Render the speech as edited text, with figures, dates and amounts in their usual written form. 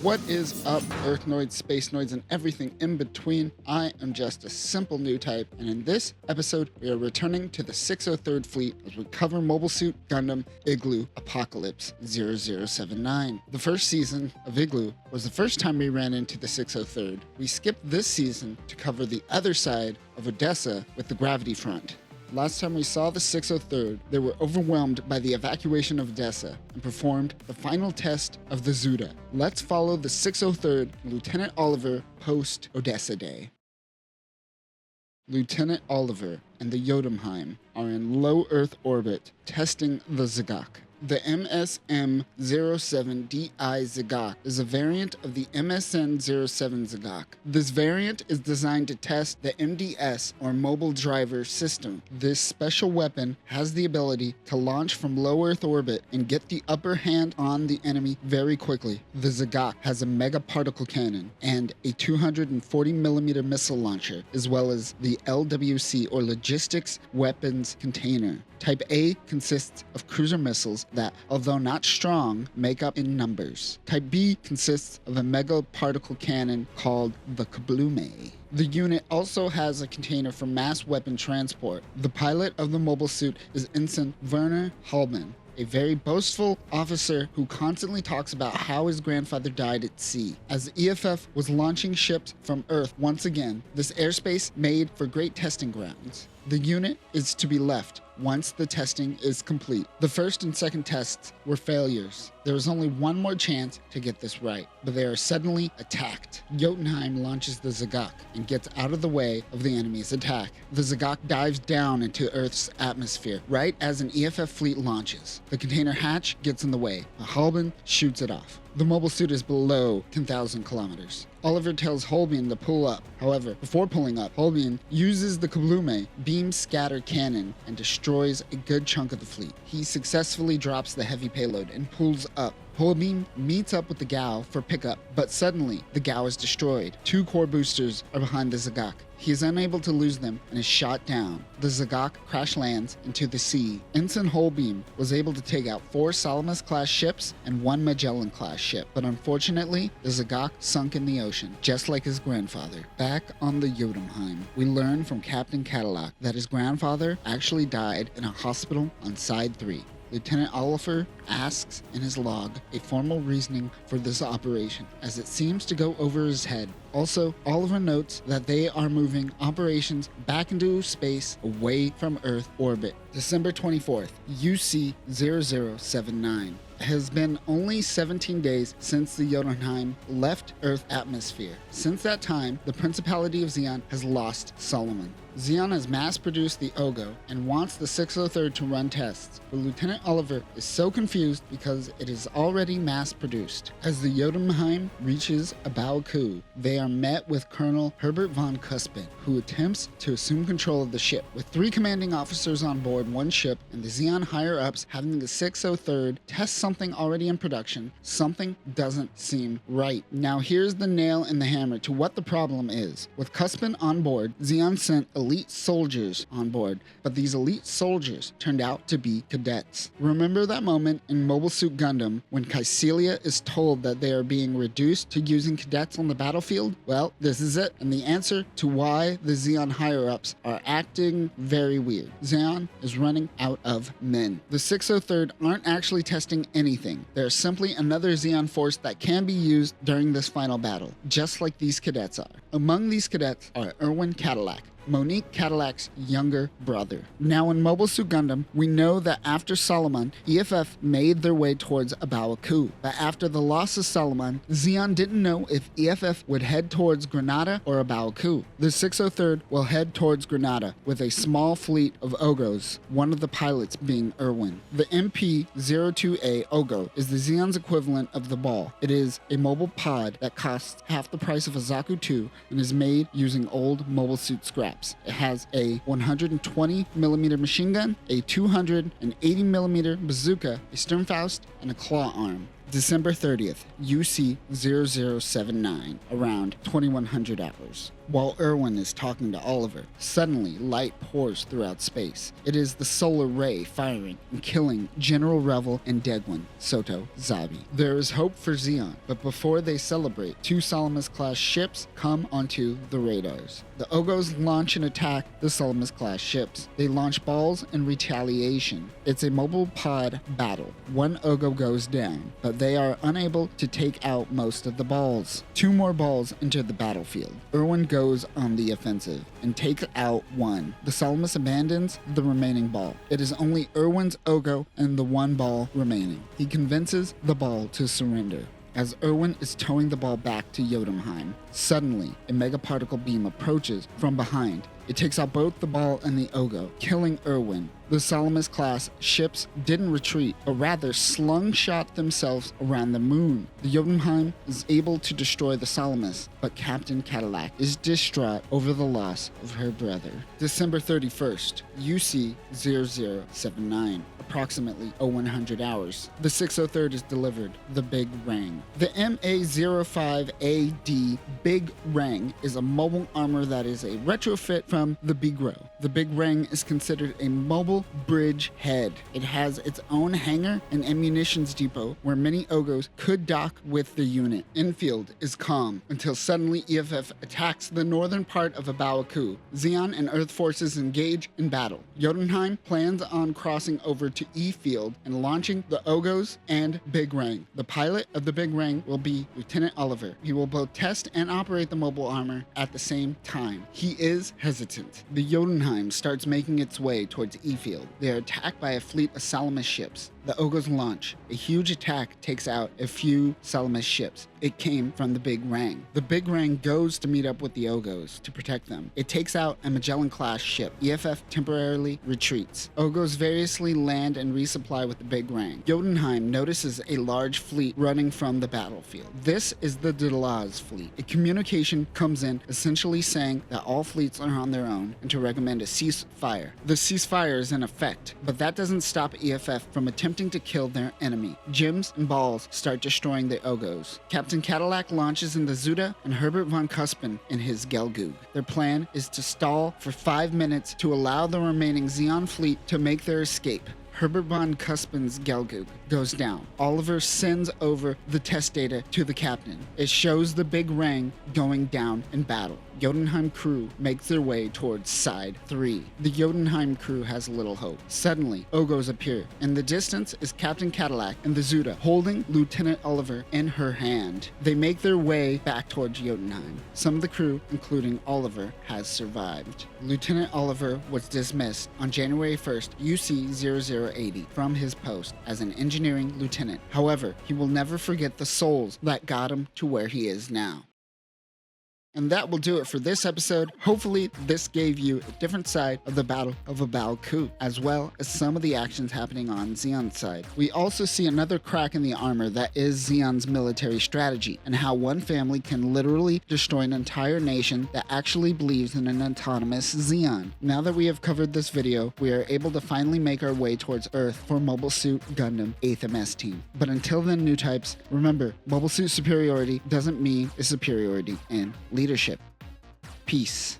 What is up, Earthnoids, Space Noids, and everything in between? I am just a simple new type, and in this episode, we are returning to the 603rd Fleet as we cover Mobile Suit Gundam Igloo Apocalypse 0079. The first season of Igloo was the first time we ran into the 603rd. We skipped this season to cover the other side of Odessa with the Gravity Front. Last time we saw the 603rd, they were overwhelmed by the evacuation of Odessa and performed the final test of the Zuda. Let's follow the 603rd Lieutenant Oliver post-Odessa Day. Lieutenant Oliver and the Jotunheim are in low Earth orbit testing the Zagach. The MSM-07DI Zagach is a variant of the MSN-07 Zagach. This variant is designed to test the MDS, or Mobile Driver System. This special weapon has the ability to launch from low Earth orbit and get the upper hand on the enemy very quickly. The Zagach has a mega particle cannon and a 240mm missile launcher, as well as the LWC, or Logistics Weapons Container. Type A consists of cruiser missiles that, although not strong, make up in numbers. Type B consists of a mega particle cannon called the Kablume. The unit also has a container for mass weapon transport. The pilot of the mobile suit is Ensign Werner Halban, a very boastful officer who constantly talks about how his grandfather died at sea. As the EFF was launching ships from Earth once again, this airspace made for great testing grounds. The unit is to be left once the testing is complete. The first and second tests were failures. There was only one more chance to get this right, but they are suddenly attacked. Jotunheim launches the Zagach and gets out of the way of the enemy's attack. The Zagach dives down into Earth's atmosphere right as an EFF fleet launches. The container hatch gets in the way, but Halban shoots it off. The mobile suit is below 10,000 kilometers. Oliver tells Holbein to pull up. However, before pulling up, Holbein uses the Kablume beam scatter cannon and destroys a good chunk of the fleet. He successfully drops the heavy payload and pulls up. Holbein meets up with the Gao for pickup, but suddenly the Gao is destroyed. Two core boosters are behind the Zagach. He is unable to lose them and is shot down. The Zagach crash lands into the sea. Ensign Holbein was able to take out 4 Salamis-class ships and 1 Magellan-class ship, but unfortunately, the Zagach sunk in the ocean, just like his grandfather. Back on the Jotunheim, we learn from Captain Cadillac that his grandfather actually died in a hospital on Side 3. Lieutenant Oliver asks in his log a formal reasoning for this operation, as it seems to go over his head. Also, Oliver notes that they are moving operations back into space away from Earth orbit. December 24th, UC0079. It has been only 17 days since the Jotunheim left Earth atmosphere. Since that time, the Principality of Zeon has lost Solomon. Zeon has mass-produced the Ogo and wants the 603rd to run tests, but Lieutenant Oliver is so confused because it is already mass-produced. As the Jotunheim reaches A Baoa Qu, they are met with Colonel Herbert von Cuspin, who attempts to assume control of the ship. With 3 commanding officers on board one ship and the Zeon higher-ups having the 603rd test something already in production, something doesn't seem right. Now here's the nail in the hammer to what the problem is. With Cuspin on board, Zeon sent elite soldiers on board, but these elite soldiers turned out to be cadets. Remember that moment in Mobile Suit Gundam when Caecilia is told that they are being reduced to using cadets on the battlefield? Well, this is it, and the answer to why the Zeon higher-ups are acting very weird. Zeon is running out of men. The 603rd aren't actually testing anything. They're simply another Zeon force that can be used during this final battle, just like these cadets are. Among these cadets are Erwin Cadillac, Monique Cadillac's younger brother. Now in Mobile Suit Gundam, we know that after Solomon, EFF made their way towards A Baoa Qu. But after the loss of Solomon, Zeon didn't know if EFF would head towards Granada or A Baoa Qu. The 603rd will head towards Granada with a small fleet of Ogos, one of the pilots being Erwin. The MP-02A Ogo is the Zeon's equivalent of the Ball. It is a mobile pod that costs half the price of a Zaku 2 and is made using old mobile suit scrap. It has a 120mm machine gun, a 280mm bazooka, a Sturmfaust, and a claw arm. December 30th, UC0079, around 2100 hours. while Erwin is talking to Oliver. Suddenly, light pours throughout space. It is the solar ray firing and killing General Revel and Degwin, Soto, Zabi. There is hope for Zeon, but before they celebrate, 2 Salamis-class ships come onto the radars. The Ogos launch and attack the Salamis-class ships. They launch balls in retaliation. It's a mobile pod battle. 1 Ogo goes down, but they are unable to take out most of the balls. 2 more balls enter the battlefield. Erwin goes on the offensive and takes out 1. The Salamis abandons the remaining ball. It is only Erwin's Ogo and the 1 ball remaining. He convinces the ball to surrender. As Erwin is towing the ball back to Jotunheim, suddenly a megaparticle beam approaches from behind. It takes out both the ball and the Ogo, killing Erwin. The Salamis-class ships didn't retreat, but rather slung-shot themselves around the moon. The Jotunheim is able to destroy the Salamis, but Captain Cadillac is distraught over the loss of her brother. December 31st, UC 0079. Approximately 0100 hours. The 603rd is delivered, the Big Rang. The MA-05AD Big Rang is a mobile armor that is a retrofit from the Igloo. The Big Rang is considered a mobile bridge head. It has its own hangar and ammunitions depot where many Ogos could dock with the unit. Infield is calm until suddenly EFF attacks the northern part of A Baoa Qu. Zeon and Earth forces engage in battle. Jotunheim plans on crossing over to E-Field and launching the Ogos and Big Rang. The pilot of the Big Rang will be Lieutenant Oliver. He will both test and operate the mobile armor at the same time. He is hesitant. The Jotunheim starts making its way towards E-Field. They are attacked by a fleet of Salamis ships. The Ogos launch. A huge attack takes out a few Salamis ships. It came from the Big Rang. The Big Rang goes to meet up with the Ogos to protect them. It takes out a Magellan-class ship. EFF temporarily retreats. Ogos variously land and resupply with the Big Rang. Jotunheim notices a large fleet running from the battlefield. This is the Delaz fleet. A communication comes in essentially saying that all fleets are on their own and to recommend a ceasefire. The ceasefire is in effect, but that doesn't stop EFF from attempting to kill their enemy. Gems and balls start destroying the Ogos. Captain Cadillac launches in the Zuda and Herbert von Cuspin in his Gelgoog. Their plan is to stall for 5 minutes to allow the remaining Zeon fleet to make their escape. Herbert von Cuspin's Gelgoog goes down. Oliver sends over the test data to the captain. It shows the Big Rang going down in battle. Jotunheim crew makes their way towards side 3. The Jotunheim crew has little hope. Suddenly, Ogos appear. In the distance is Captain Cadillac and the Zuda holding Lieutenant Oliver in her hand. They make their way back towards Jotunheim. Some of the crew, including Oliver, has survived. Lieutenant Oliver was dismissed on January 1st, UC 0080 from his post as an engineering lieutenant. However, he will never forget the souls that got him to where he is now. And that will do it for this episode. Hopefully this gave you a different side of the Battle of A Baoa Qu, as well as some of the actions happening on Zeon's side. We also see another crack in the armor that is Zeon's military strategy, and how one family can literally destroy an entire nation that actually believes in an autonomous Zeon. Now that we have covered this video, we are able to finally make our way towards Earth for Mobile Suit Gundam 8th MS Team. But until then, new types, remember, Mobile Suit superiority doesn't mean a superiority in leadership. Peace.